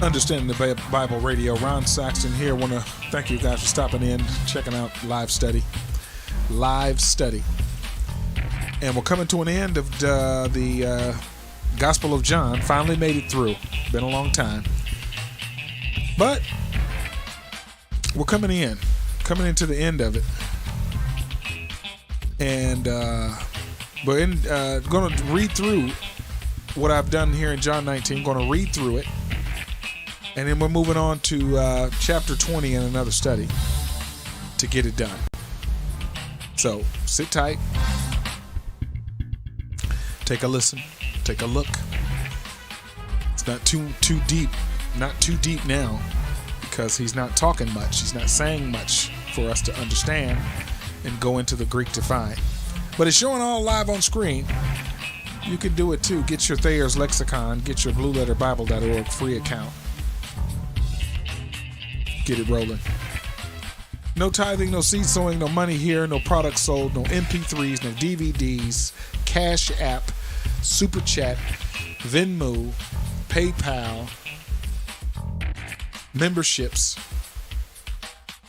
Understanding the Bible Radio. Ron Saxton here. Want to thank you guys for stopping in, checking out Live Study. And we're coming to an end of the Gospel of John. Finally made it through. Been a long time. But we're coming into the end of it. And we're going to read through what I've done here in John 19. Going to read through it. And then we're moving on to chapter 20 in another study to get it done. So sit tight. Take a listen. Take a look. It's not too deep. Not too deep now because he's not talking much. He's not saying much for us to understand and go into the Greek to find. But it's showing all live on screen. You can do it too. Get your Thayer's Lexicon. Get your blueletterbible.org free account. Get it rolling. No tithing, no seed sowing, no money here, no products sold, no MP3s, no DVDs, Cash App, Super Chat, Venmo, PayPal, memberships.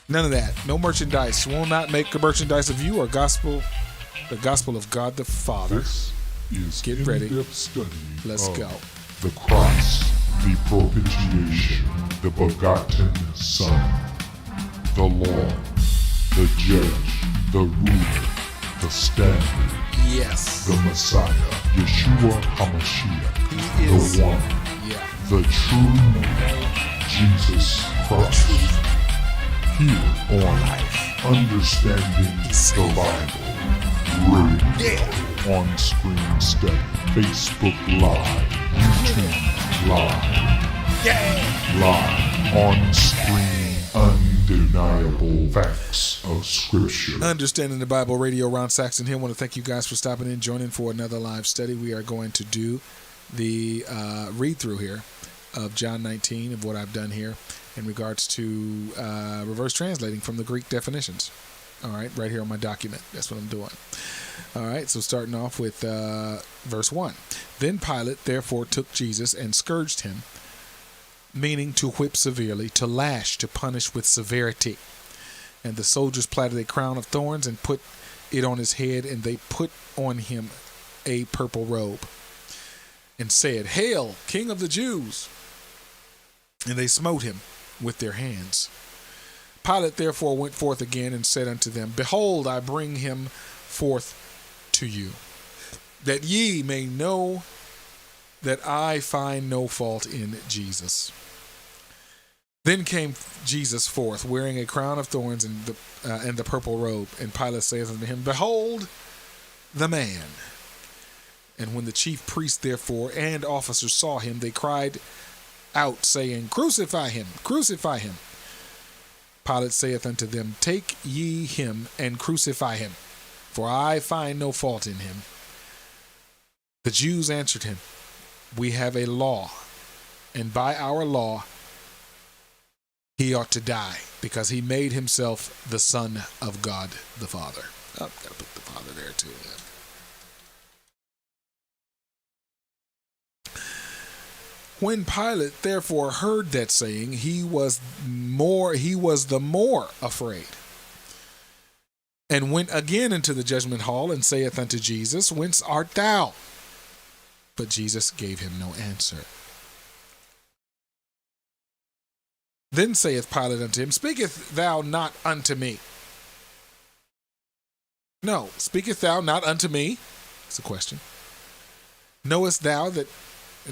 None of that. No merchandise. Will not make a merchandise of you or the gospel of God the Father. This is Get ready. Study Let's go. The cross, the propitiation, the begotten Son, the law, the judge, the ruler, the standard, Yes. the Messiah, Yeshua HaMashiach, He is. the one, Yeah. the true Jesus Christ. Here on Understanding the Bible Radio, On Screen Study, Facebook Live, YouTube Live, Live, On Screen, Undeniable Facts of Scripture. Understanding the Bible Radio, Ron Saxton here. I want to thank you guys for stopping in, joining for another live study. We are going to do the read-through here of John 19 of what I've done here in regards to reverse translating from the Greek definitions. All right here on my document. That's what I'm doing. All right, so starting off with verse 1. Then Pilate therefore took Jesus and scourged him, meaning to whip severely, to lash, to punish with severity. And the soldiers platted a crown of thorns and put it on his head, and they put on him a purple robe, and said, Hail, King of the Jews! And they smote him with their hands. Pilate therefore went forth again and said unto them, Behold, I bring him forth to you, that ye may know that I find no fault in Jesus. Then came Jesus forth, wearing a crown of thorns and the purple robe. And Pilate saith unto him, Behold the man. And when the chief priests therefore and officers saw him, they cried out, saying, Crucify him, crucify him. Pilate saith unto them, Take ye him and crucify him, for I find no fault in him. The Jews answered him, We have a law, and by our law he ought to die, because he made himself the Son of God the Father. Oh, gotta put the Father there too. Yeah. When Pilate therefore heard that saying, he was the more afraid, and went again into the judgment hall, and saith unto Jesus, Whence art thou? But Jesus gave him no answer. Then saith Pilate unto him, Speakest thou not unto me? No, speakest thou not unto me? It's a question. Knowest thou that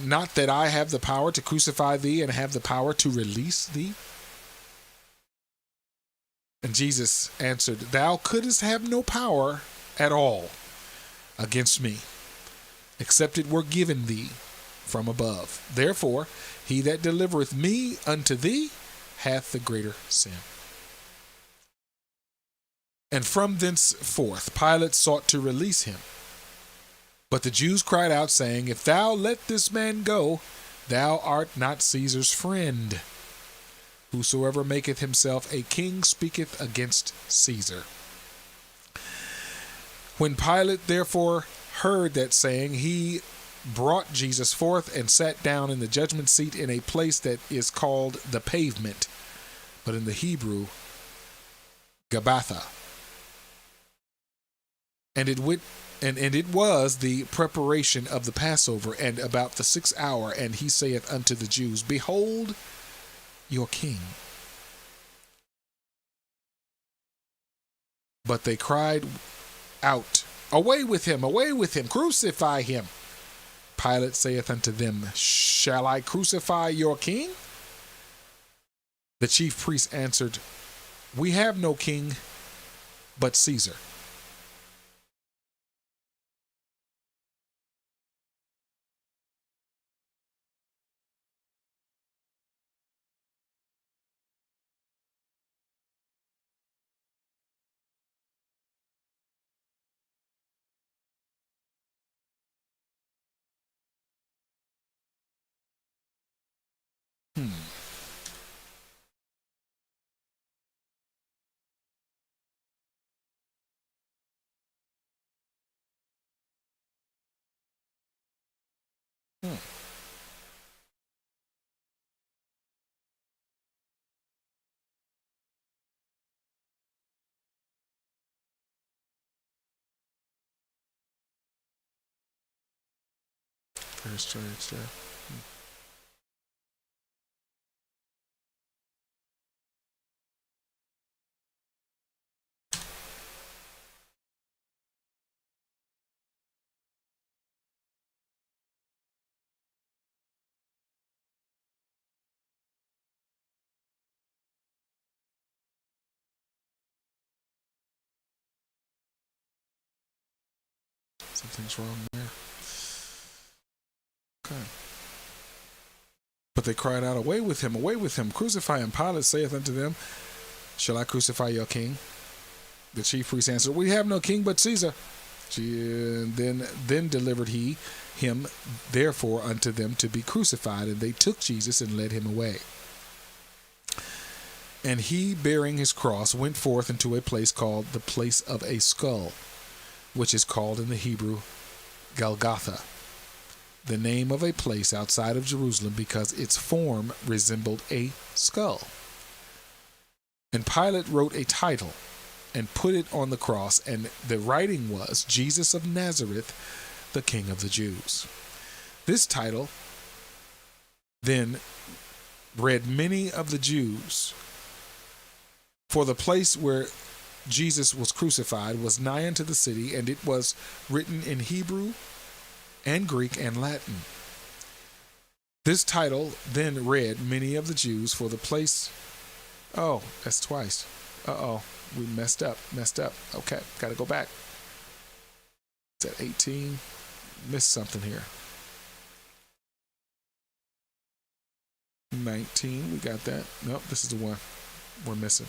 not that I have the power to crucify thee and have the power to release thee? And Jesus answered, Thou couldst have no power at all against me, except it were given thee from above. Therefore, he that delivereth me unto thee hath the greater sin. And from thenceforth Pilate sought to release him. But the Jews cried out, saying, If thou let this man go, thou art not Caesar's friend. Whosoever maketh himself a king speaketh against Caesar. When Pilate therefore heard that saying, he brought Jesus forth and sat down in the judgment seat in a place that is called the pavement, but in the Hebrew, Gabbatha. And it was the preparation of the Passover, and about the 6th hour, and he saith unto the Jews, Behold your king. But they cried out, Away with him, crucify him. Pilate saith unto them, Shall I crucify your king? The chief priests answered, We have no king but Caesar. Very strange there. Something's wrong there. Okay. But they cried out, Away with him, crucify him. Pilate saith unto them, Shall I crucify your king? The chief priests answered, We have no king but Caesar. Then delivered he him therefore unto them to be crucified, and they took Jesus and led him away. And he, bearing his cross, went forth into a place called the place of a skull, which is called in the Hebrew Golgotha, the name of a place outside of Jerusalem, because its form resembled a skull. And Pilate wrote a title and put it on the cross, and the writing was, Jesus of Nazareth, the King of the Jews. This title then read many of the Jews, for the place where Jesus was crucified was nigh unto the city, and it was written in Hebrew and Greek and Latin. This title then read many of the Jews, for the place... Oh, that's twice. Uh-oh, we messed up. Okay, gotta go back. It's at 18. Missed something here. 19, we got that. Nope, this is the one we're missing.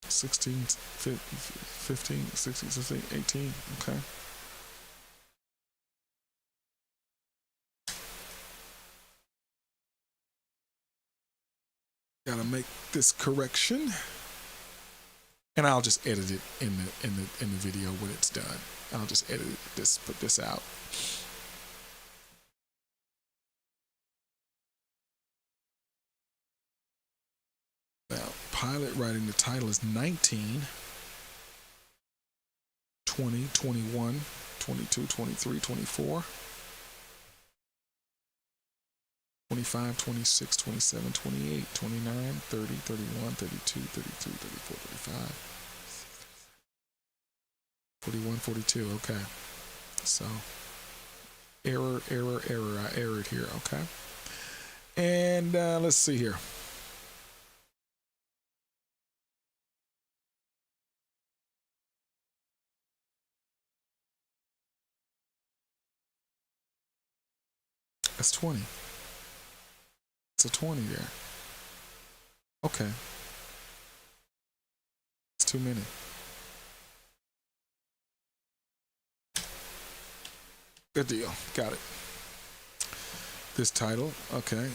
$16, $15, $16, $17, $18. Okay. Gotta make this correction, and I'll just edit it in the video when it's done. I'll just edit this, put this out. Now, Pilate writing the title is 19, 20, 21, 22, 23, 24, 25, 26, 27, 28, 29, 30, 31, 32, 33, 34, 35, 41, 42. Okay. So, error. I errored here. Okay. And let's see here. That's 20. It's a 20 there. Okay. It's too many. Good deal. Got it. This title. Okay.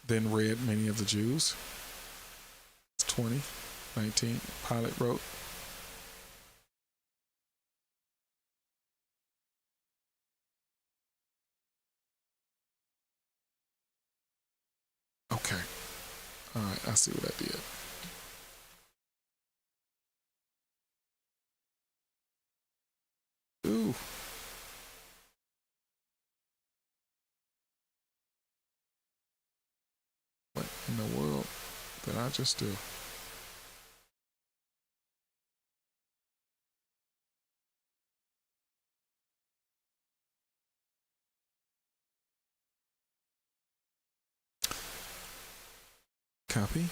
Then read many of the Jews. It's 20:19. Pilate wrote. Okay. All right. I see what I did. Ooh. What in the world did I just do? Copy.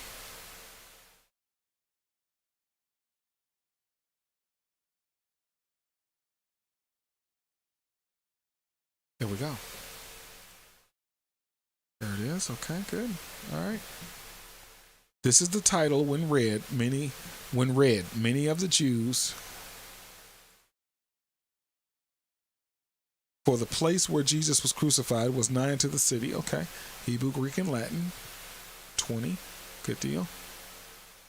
There we go. There it is. Okay, good. All right. This is the title when read many of the Jews, for the place where Jesus was crucified was nigh unto the city. Okay. Hebrew, Greek, and Latin. 20. Good deal.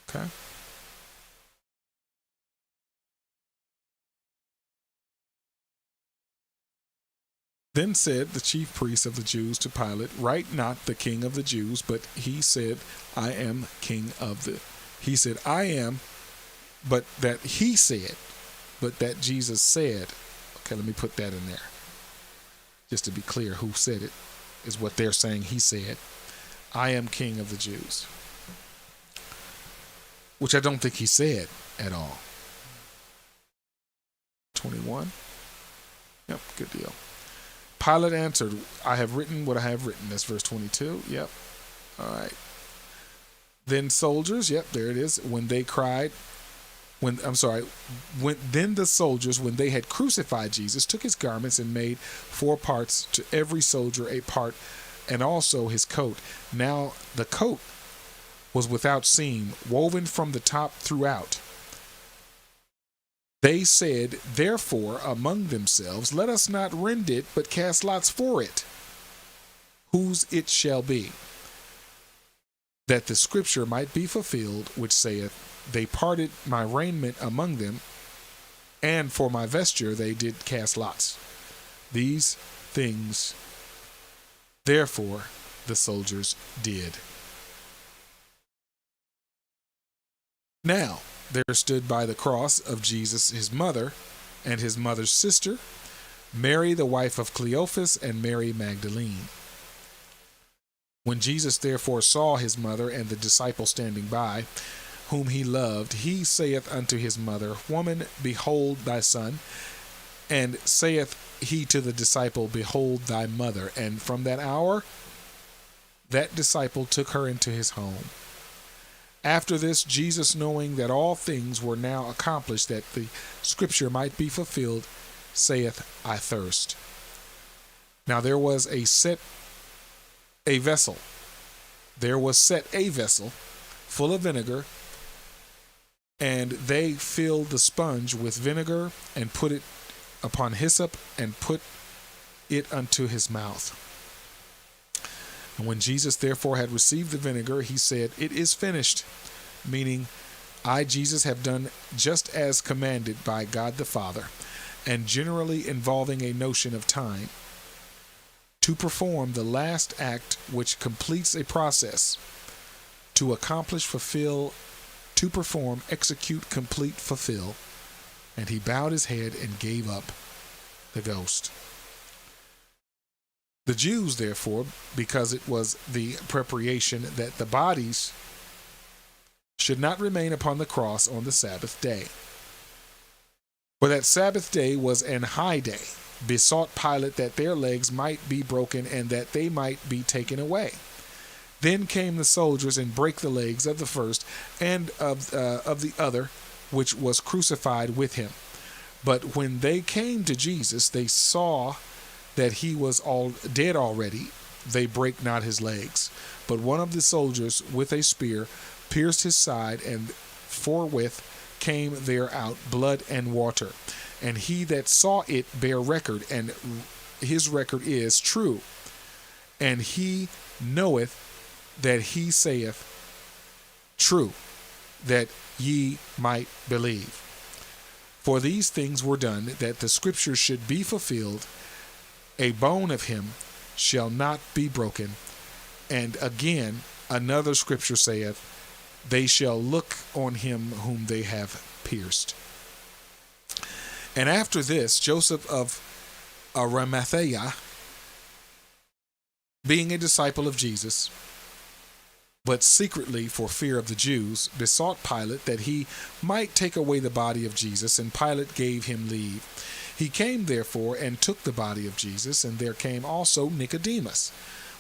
Okay. Then said the chief priests of the Jews to Pilate, write not the king of the Jews, but he said, I am king of the. He said, I am, but that he said, but that Jesus said. Okay, let me put that in there. Just to be clear, who said it is what they're saying he said. I am king of the Jews. Which I don't think he said at all. 21. Yep, good deal. Pilate answered, I have written what I have written. That's verse 22. Yep. All right. Then soldiers, yep, there it is. When they cried, then the soldiers, when they had crucified Jesus, took his garments and made 4 parts, to every soldier a part, and also his coat. Now the coat was without seam, woven from the top throughout. They said, therefore, among themselves, let us not rend it, but cast lots for it, whose it shall be, that the scripture might be fulfilled, which saith, they parted my raiment among them, and for my vesture they did cast lots. These things, therefore, the soldiers did. Now, there stood by the cross of Jesus his mother and his mother's sister, Mary the wife of Cleophas, and Mary Magdalene. When Jesus therefore saw his mother and the disciple standing by, whom he loved, he saith unto his mother, Woman, behold thy son. And saith he to the disciple, Behold thy mother. And from that hour, that disciple took her into his home. After this, Jesus, knowing that all things were now accomplished, that the scripture might be fulfilled, saith, I thirst. Now there was set a vessel full of vinegar, and they filled the sponge with vinegar, and put it upon hyssop, and put it unto his mouth. And when Jesus therefore had received the vinegar, he said, It is finished, meaning, I, Jesus, have done just as commanded by God the Father, and generally involving a notion of time, to perform the last act which completes a process, to accomplish, fulfill, to perform, execute, complete, fulfill. And he bowed his head and gave up the ghost. The Jews, therefore, because it was the preparation that the bodies should not remain upon the cross on the Sabbath day, for that Sabbath day was an high day, besought Pilate that their legs might be broken and that they might be taken away. Then came the soldiers and brake the legs of the first and of the other, which was crucified with him. But when they came to Jesus, they saw that he was all dead already. They brake not his legs. But one of the soldiers with a spear pierced his side, and forthwith came there out blood and water. And he that saw it bare record, and his record is true. And he knoweth that he saith true, that ye might believe. For these things were done, that the scripture should be fulfilled, a bone of him shall not be broken. And again, another scripture saith, they shall look on him whom they have pierced. And after this, Joseph of Arimathea, being a disciple of Jesus, but secretly for fear of the Jews, besought Pilate that he might take away the body of Jesus, and Pilate gave him leave. He came therefore and took the body of Jesus, and there came also Nicodemus,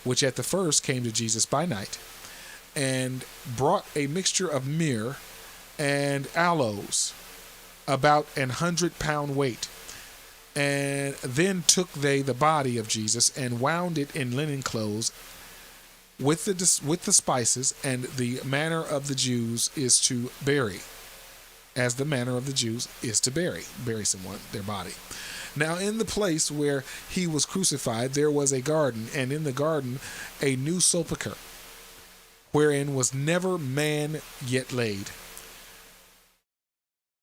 which at the first came to Jesus by night, and brought a mixture of myrrh and aloes, about 100 pound weight. And then took they the body of Jesus, and wound it in linen clothes with the spices, and the manner of the Jews is to bury, as the manner of the Jews is to bury someone, their body. Now in the place where he was crucified there was a garden, and in the garden a new sepulchre, wherein was never man yet laid.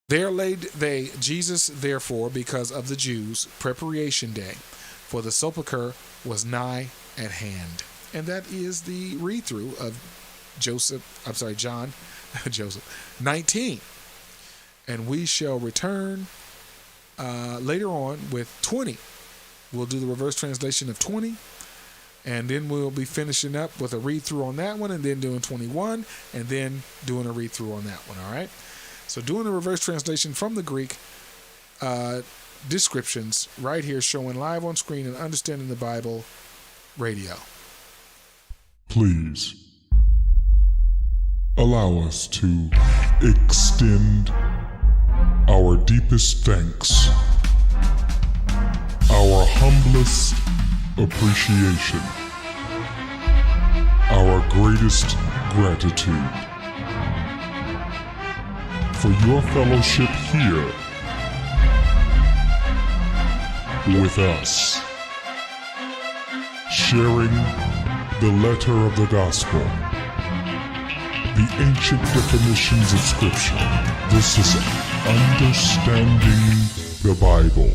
There laid they Jesus therefore, because of the Jews' preparation day, for the sepulchre was nigh at hand. And that is the read-through of John 19. And we shall return later on with 20. We'll do the reverse translation of 20, and then we'll be finishing up with a read-through on that one, and then doing 21, and then doing a read-through on that one, all right? So doing the reverse translation from the Greek descriptions right here, showing live on screen and Understanding the Bible radio. Please allow us to extend our deepest thanks, our humblest appreciation, our greatest gratitude for your fellowship here with us, sharing the letter of the gospel, the ancient definitions of Scripture. This is Understanding the Bible.